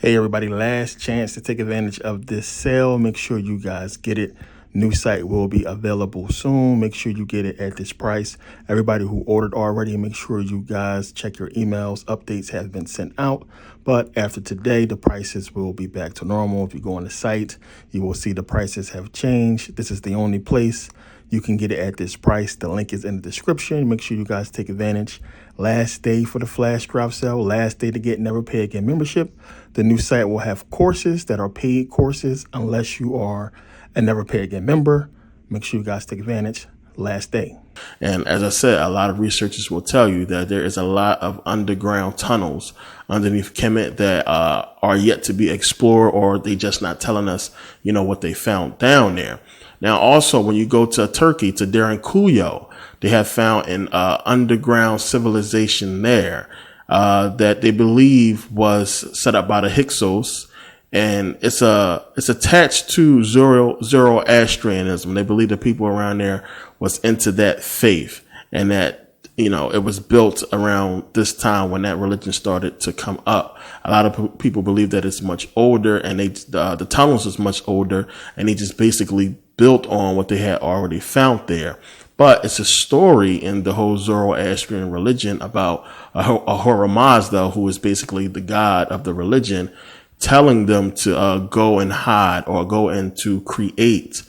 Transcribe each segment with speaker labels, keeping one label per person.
Speaker 1: Hey everybody, last chance to take advantage of this sale. Make sure you guys get it. New site will be available soon. Make sure you get it at this price. Everybody who ordered already, make sure you guys check your emails. Updates have been sent out. But after today, the prices will be back to normal. If you go on the site, you will see the prices have changed. This is the only place you can get it at this price. The link is in the description. Make sure you guys take advantage. Last day for the flash drop sale. Last day to get Never Pay Again membership. The new site will have courses that are paid courses unless you are a Never Pay Again member. Make sure you guys take advantage. Last day.
Speaker 2: And as I said, a lot of researchers will tell you that there is a lot of underground tunnels underneath Kemet that are yet to be explored, or they just not telling us, what they found down there. Now, also, when you go to Turkey, to Derinkuyu, they have found an underground civilization there that they believe was set up by the Hyksos. And it's attached to Zoroastrianism. They believe the people around there was into that faith, and that, it was built around this time when that religion started to come up. A lot of people believe that it's much older, and the tunnels is much older, and they just basically built on what they had already found there. But it's a story in the whole Zoroastrian religion about Ahura Mazda, who is basically the god of the religion, telling them to go and hide, or go and to create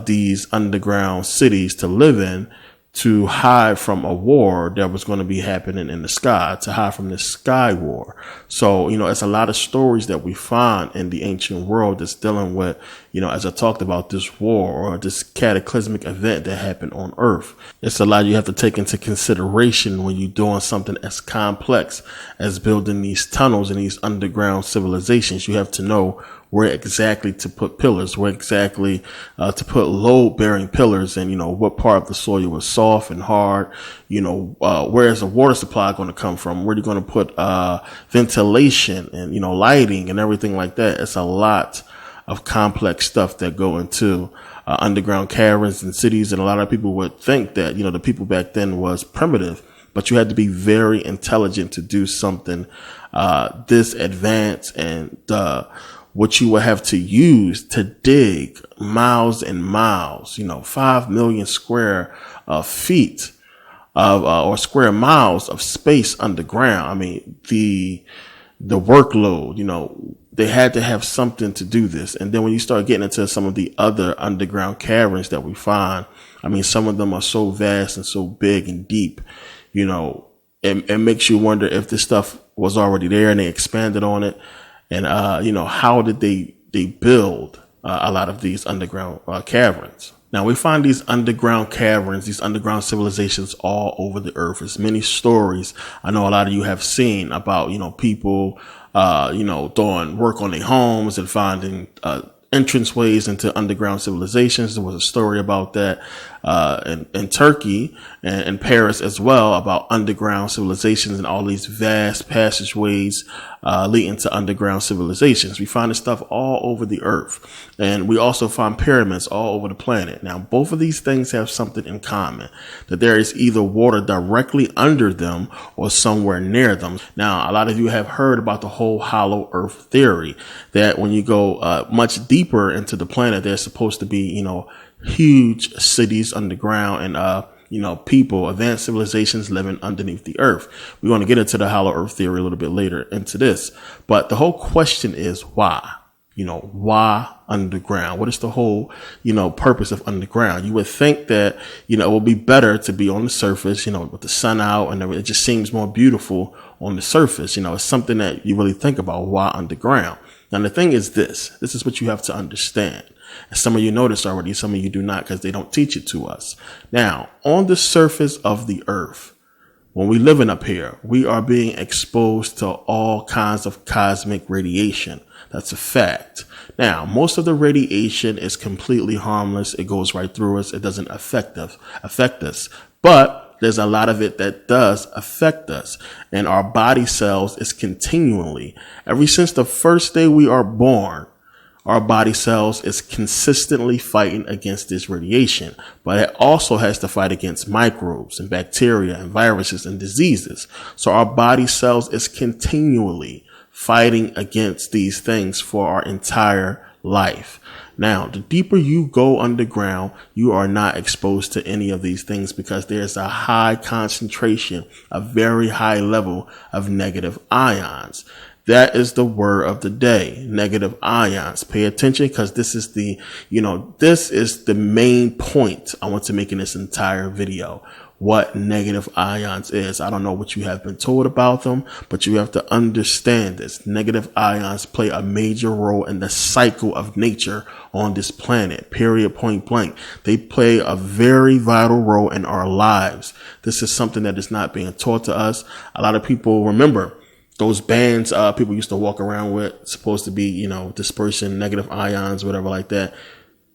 Speaker 2: these underground cities to live in, to hide from a war that was going to be happening in the sky, to hide from the sky war. So, it's a lot of stories that we find in the ancient world that's dealing with, as I talked about, this war or this cataclysmic event that happened on Earth. It's a lot you have to take into consideration when you're doing something as complex as building these tunnels and these underground civilizations. You have to know where exactly to put pillars, where exactly to put load-bearing pillars, and, what part of the soil was soft and hard, where is the water supply going to come from, where are you going to put ventilation and, lighting and everything like that. It's a lot of complex stuff that go into underground caverns and cities. And a lot of people would think that, the people back then was primitive, but you had to be very intelligent to do something this advanced, and what you would have to use to dig miles and miles, 5 million square feet of, or square miles of space underground. I mean, the workload, they had to have something to do this. And then when you start getting into some of the other underground caverns that we find, I mean, some of them are so vast and so big and deep, it makes you wonder if this stuff was already there and they expanded on it. And, how did they build a lot of these underground caverns? Now, we find these underground caverns, these underground civilizations all over the earth. There's many stories I know a lot of you have seen about, people, doing work on their homes and finding entranceways into underground civilizations. There was a story about that in Turkey and in Paris as well, about underground civilizations and all these vast passageways leading to underground civilizations. We find this stuff all over the earth, and we also find pyramids all over the planet. Now, both of these things have something in common, that there is either water directly under them or somewhere near them. Now, a lot of you have heard about the whole hollow earth theory, that when you go much deeper into the planet, there's supposed to be, huge cities underground and, people, advanced civilizations living underneath the earth. We're going to get into the hollow earth theory a little bit later into this. But the whole question is why? Why underground? What is the whole, purpose of underground? You would think that, it would be better to be on the surface, with the sun out, and it just seems more beautiful on the surface. It's something that you really think about. Why underground? Now, the thing is this is what you have to understand. And some of you know this already, some of you do not, because they don't teach it to us. Now, on the surface of the earth, when we living up here, we are being exposed to all kinds of cosmic radiation. That's a fact. Now, most of the radiation is completely harmless. It goes right through us. It doesn't affect us. But there's a lot of it that does affect us. And our body cells is continually, ever since the first day we are born, our body cells is consistently fighting against this radiation, but it also has to fight against microbes and bacteria and viruses and diseases. So our body cells is continually fighting against these things for our entire life. Now, the deeper you go underground, you are not exposed to any of these things because there's a high concentration, a very high level of negative ions. That is the word of the day, negative ions. Pay attention because this is the main point I want to make in this entire video. What negative ions is. I don't know what you have been told about them, but you have to understand this. Negative ions play a major role in the cycle of nature on this planet, period, point blank. They play a very vital role in our lives. This is something that is not being taught to us. A lot of people remember those bands people used to walk around with, supposed to be, dispersing negative ions, whatever like that.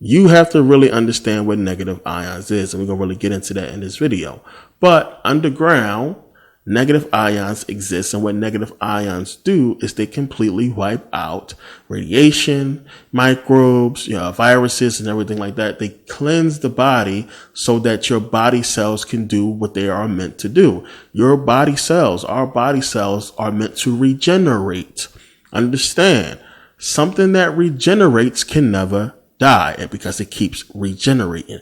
Speaker 2: You have to really understand what negative ions is, and we're going to really get into that in this video. But underground, negative ions exist, and what negative ions do is they completely wipe out radiation, microbes, viruses, and everything like that. They cleanse the body so that your body cells can do what they are meant to do. Your body cells, our body cells, are meant to regenerate. Understand, something that regenerates can never die, because it keeps regenerating.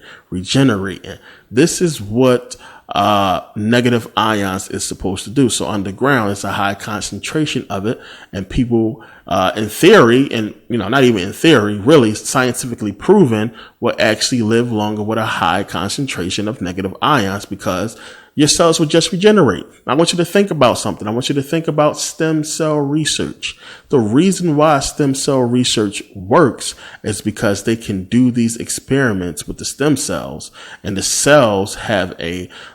Speaker 2: This is what negative ions is supposed to do. So underground, it's a high concentration of it, and people in theory, and not even in theory, really scientifically proven, will actually live longer with a high concentration of negative ions because your cells will just regenerate. I want you to think about something. I want you to think about stem cell research. The reason why stem cell research works is because they can do these experiments with the stem cells, and the cells have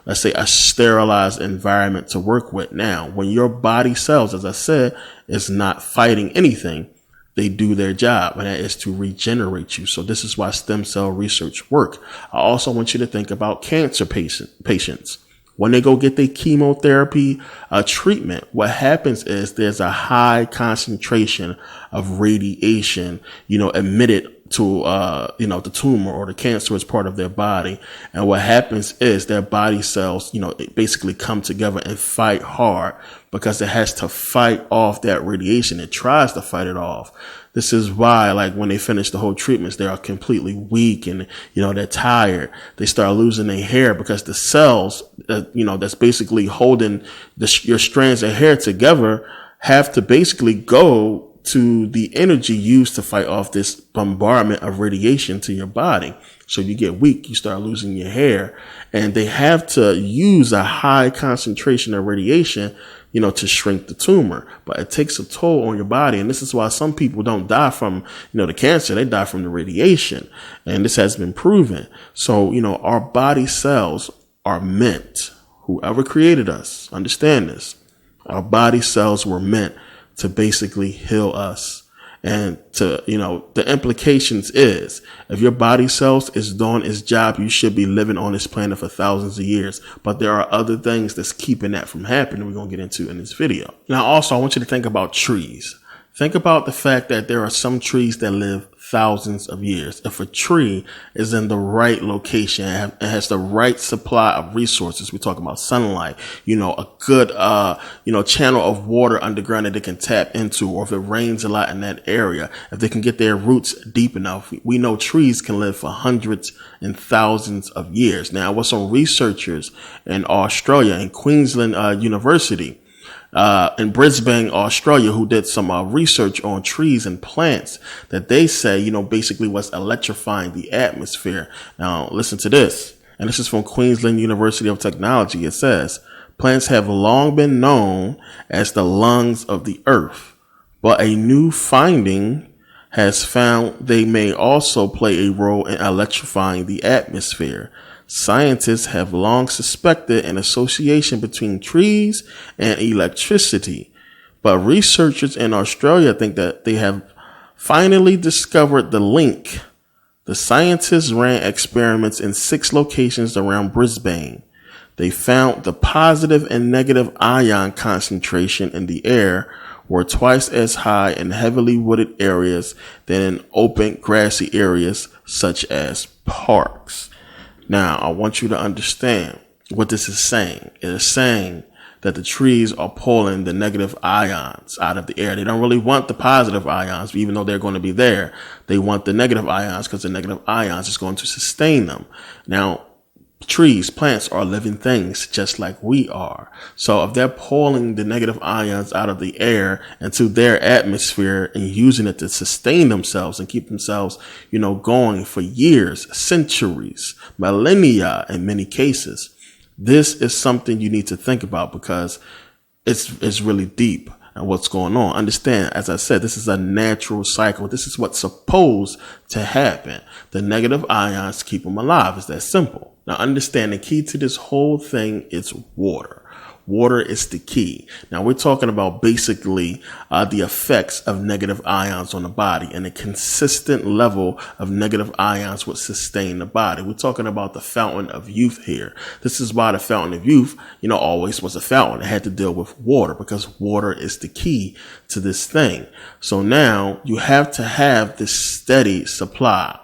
Speaker 2: let's say a sterilized environment to work with. Now, when your body cells, as I said, is not fighting anything, they do their job, and that is to regenerate you. So this is why stem cell research work. I also want you to think about cancer patients. When they go get their chemotherapy treatment, what happens is there's a high concentration of radiation, emitted to, the tumor or the cancerous part of their body. And what happens is their body cells, basically come together and fight hard because it has to fight off that radiation. It tries to fight it off. This is why, when they finish the whole treatments, they are completely weak and, they're tired. They start losing their hair because the cells, that's basically holding your strands of hair together have to basically go to the energy used to fight off this bombardment of radiation to your body. So you get weak, you start losing your hair, and they have to use a high concentration of radiation, to shrink the tumor. But it takes a toll on your body. And this is why some people don't die from, the cancer. They die from the radiation. And this has been proven. So, our body cells are meant, whoever created us, understand this. Our body cells were meant to basically heal us. And to, the implications is if your body cells is doing its job, you should be living on this planet for thousands of years. But there are other things that's keeping that from happening. We're going to get into in this video. Now, also, I want you to think about trees. Think about the fact that there are some trees that live thousands of years. If a tree is in the right location and has the right supply of resources, we talk about sunlight, a good, channel of water underground that they can tap into, or if it rains a lot in that area, if they can get their roots deep enough, we know trees can live for hundreds and thousands of years. Now, with some researchers in Australia, in Queensland University, in Brisbane, Australia, who did some research on trees and plants that they say, basically was electrifying the atmosphere. Now, listen to this. And this is from Queensland University of Technology. It says, plants have long been known as the lungs of the earth, but a new finding has found they may also play a role in electrifying the atmosphere. Scientists have long suspected an association between trees and electricity, but researchers in Australia think that they have finally discovered the link. The scientists ran experiments in 6 locations around Brisbane. They found the positive and negative ion concentration in the air were twice as high in heavily wooded areas than in open grassy areas such as parks. Now, I want you to understand what this is saying. It is saying that the trees are pulling the negative ions out of the air. They don't really want the positive ions, even though they're going to be there. They want the negative ions because the negative ions is going to sustain them. Now, trees, plants are living things just like we are. So if they're pulling the negative ions out of the air into their atmosphere and using it to sustain themselves and keep themselves, going for years, centuries, millennia in many cases, this is something you need to think about because it's really deep. And what's going on. Understand, as I said, this is a natural cycle. This is what's supposed to happen. The negative ions keep them alive. It's that simple. Now, understand the key to this whole thing is water. Water is the key. Now, we're talking about basically the effects of negative ions on the body, and a consistent level of negative ions would sustain the body. We're talking about the fountain of youth here. This is why the fountain of youth, always was a fountain. It had to deal with water because water is the key to this thing. So now you have to have this steady supply,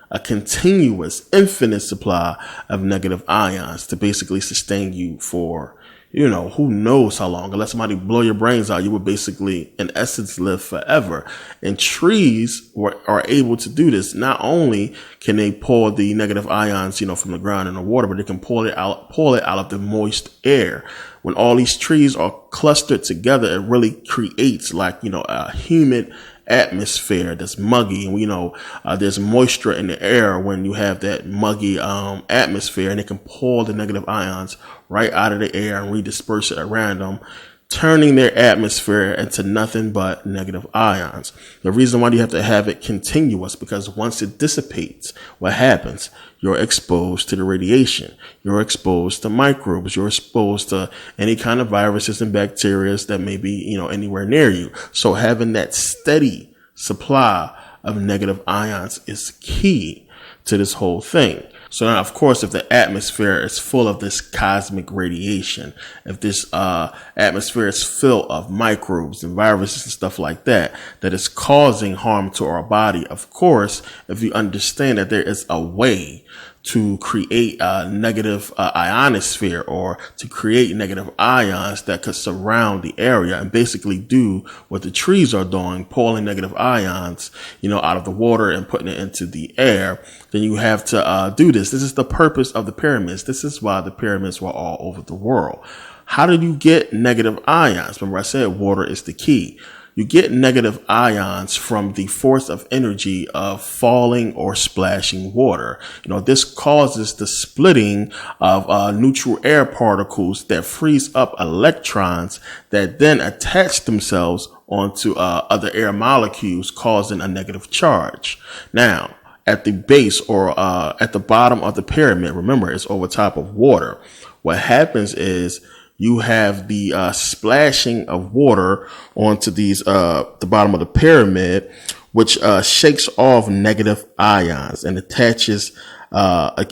Speaker 2: a continuous, infinite supply of negative ions to basically sustain you for who knows how long. Unless somebody blow your brains out, you would basically, in essence, live forever. And trees are able to do this. Not only can they pull the negative ions, from the ground and the water, but they can pull it out of the moist air. When all these trees are clustered together, it really creates a humid atmosphere that's muggy. And there's moisture in the air when you have that muggy atmosphere, and it can pull the negative ions right out of the air and redisperse it around them, turning their atmosphere into nothing but negative ions. The reason why you have to have it continuous, because once it dissipates, what happens? You're exposed to the radiation. You're exposed to microbes. You're exposed to any kind of viruses and bacteria that may be, anywhere near you. So having that steady supply of negative ions is key to this whole thing. So now, of course, if the atmosphere is full of this cosmic radiation, if this atmosphere is filled of microbes and viruses and stuff like that is causing harm to our body, of course, if you understand that there is a way to create a negative ionosphere, or to create negative ions that could surround the area and basically do what the trees are doing, pulling negative ions, out of the water and putting it into the air, then you have to do this. This is the purpose of the pyramids. This is why the pyramids were all over the world. How did you get negative ions? Remember I said water is the key. You get negative ions from the force of energy of falling or splashing water. This causes the splitting of neutral air particles that frees up electrons that then attach themselves onto other air molecules, causing a negative charge. Now, at the base or at the bottom of the pyramid, remember, it's over top of water. What happens is you have the splashing of water onto these the bottom of the pyramid, which shakes off negative ions and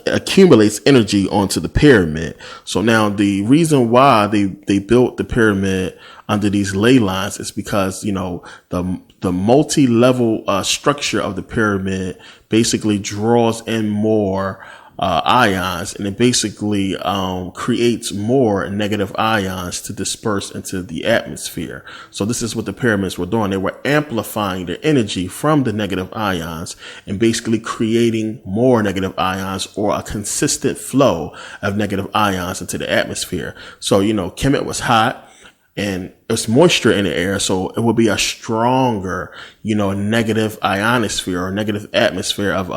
Speaker 2: accumulates energy onto the pyramid. So now the reason why they built the pyramid under these ley lines is because the multi-level structure of the pyramid basically draws in more ions, and it basically creates more negative ions to disperse into the atmosphere. So this is what the pyramids were doing. They were amplifying their energy from the negative ions and basically creating more negative ions, or a consistent flow of negative ions into the atmosphere. So, Kemet was hot and there's moisture in the air, so it will be a stronger, negative ionosphere or negative atmosphere of,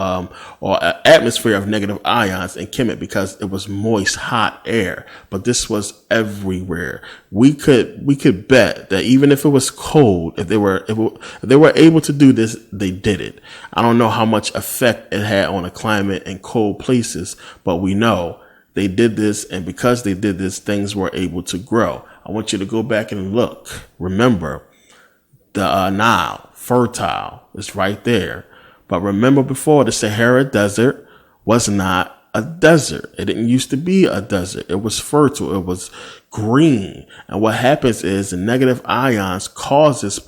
Speaker 2: or an atmosphere of negative ions in Kemet, because it was moist, hot air. But this was everywhere. We could bet that even if it was cold, if they were able to do this, they did it. I don't know how much effect it had on the climate in cold places, but we know they did this, and because they did this, things were able to grow. I want you to go back and look. Remember, the Nile, fertile, is right there. But remember, before, the Sahara Desert was not a desert. It didn't used to be a desert. It was fertile. It was green. And what happens is the negative ions causes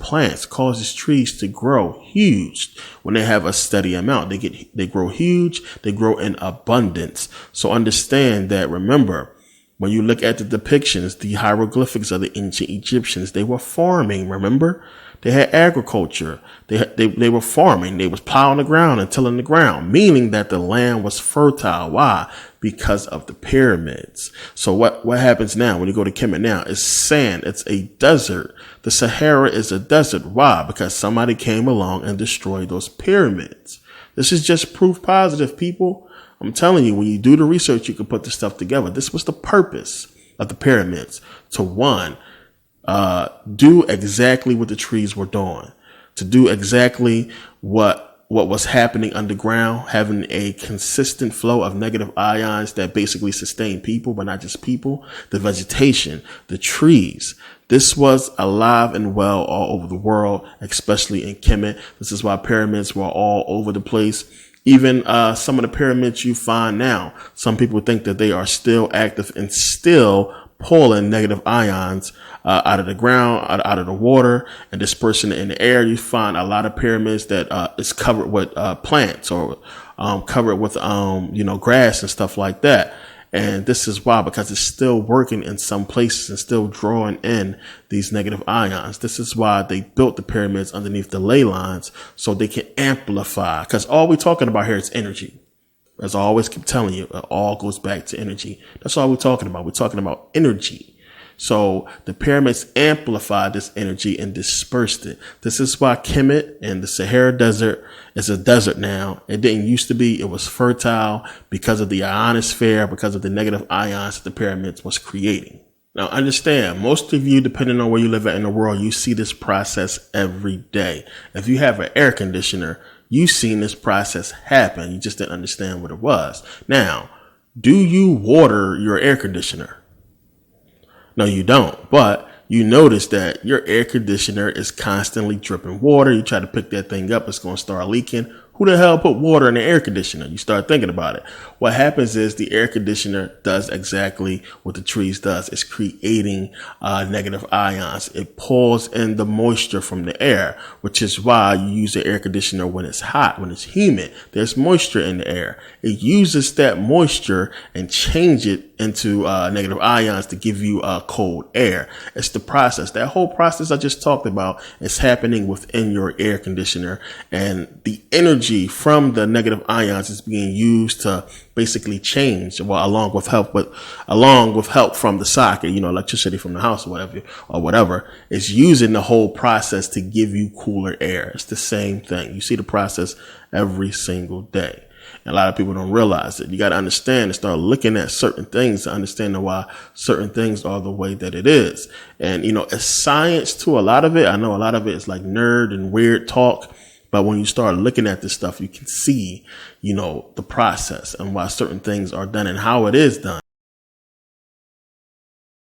Speaker 2: trees to grow huge when they have a steady amount. They grow huge. They grow in abundance. So understand that, remember, When you look at the depictions, the hieroglyphics of the ancient Egyptians, they were farming, remember? They had agriculture. They were farming. They was plowing the ground and tilling the ground, meaning that the land was fertile. Why? Because of the pyramids. So what happens now when you go to Kemet now? It's sand. It's a desert. The Sahara is a desert. Why? Because somebody came along and destroyed those pyramids. This is just proof positive, people. I'm telling you, when you do the research, you can put this stuff together. This was the purpose of the pyramids. To one, do exactly what the trees were doing, to do exactly what was happening underground, having a consistent flow of negative ions that basically sustain people, but not just people, the vegetation, the trees. This was alive and well all over the world, especially in Kemet. This is why pyramids were all over the place. Even some of the pyramids you find now, some people think that they are still active and still pulling negative ions out of the ground, out of the water, and dispersing it in the air. You find a lot of pyramids that is covered with plants or covered with grass and stuff like that. And this is why, because it's still working in some places and still drawing in these negative ions. This is why they built the pyramids underneath the ley lines, so they can amplify. Because all we're talking about here is energy. As I always keep telling you, it all goes back to energy. That's all we're talking about. We're talking about energy. So the pyramids amplified this energy and dispersed it. This is why Kemet and the Sahara Desert is a desert now. It didn't used to be. It was fertile because of the ionosphere, because of the negative ions that the pyramids was creating. Now, understand, most of you, depending on where you live at in the world, you see this process every day. If you have an air conditioner, you've seen this process happen. You just didn't understand what it was. Now, do you water your air conditioner? No, you don't. But you notice that your air conditioner is constantly dripping water. You try to pick that thing up, it's going to start leaking. Who the hell put water in the air conditioner? You start thinking about it. What happens is the air conditioner does exactly what the trees does. It's creating negative ions. It pulls in the moisture from the air, which is why you use the air conditioner when it's hot, when it's humid. There's moisture in the air. It uses that moisture and change it into negative ions to give you cold air. It's the process. That whole process I just talked about is happening within your air conditioner, and the energy from the negative ions is being used to basically change, well, along with help from the socket, electricity from the house or whatever, is using the whole process to give you cooler air. It's the same thing. You see the process every single day. And a lot of people don't realize it. You got to understand and start looking at certain things to understand why certain things are the way that it is. And, it's science to a lot of it. I know a lot of it is like nerd and weird talk. But when you start looking at this stuff, you can see, the process and why certain things are done and how it is done.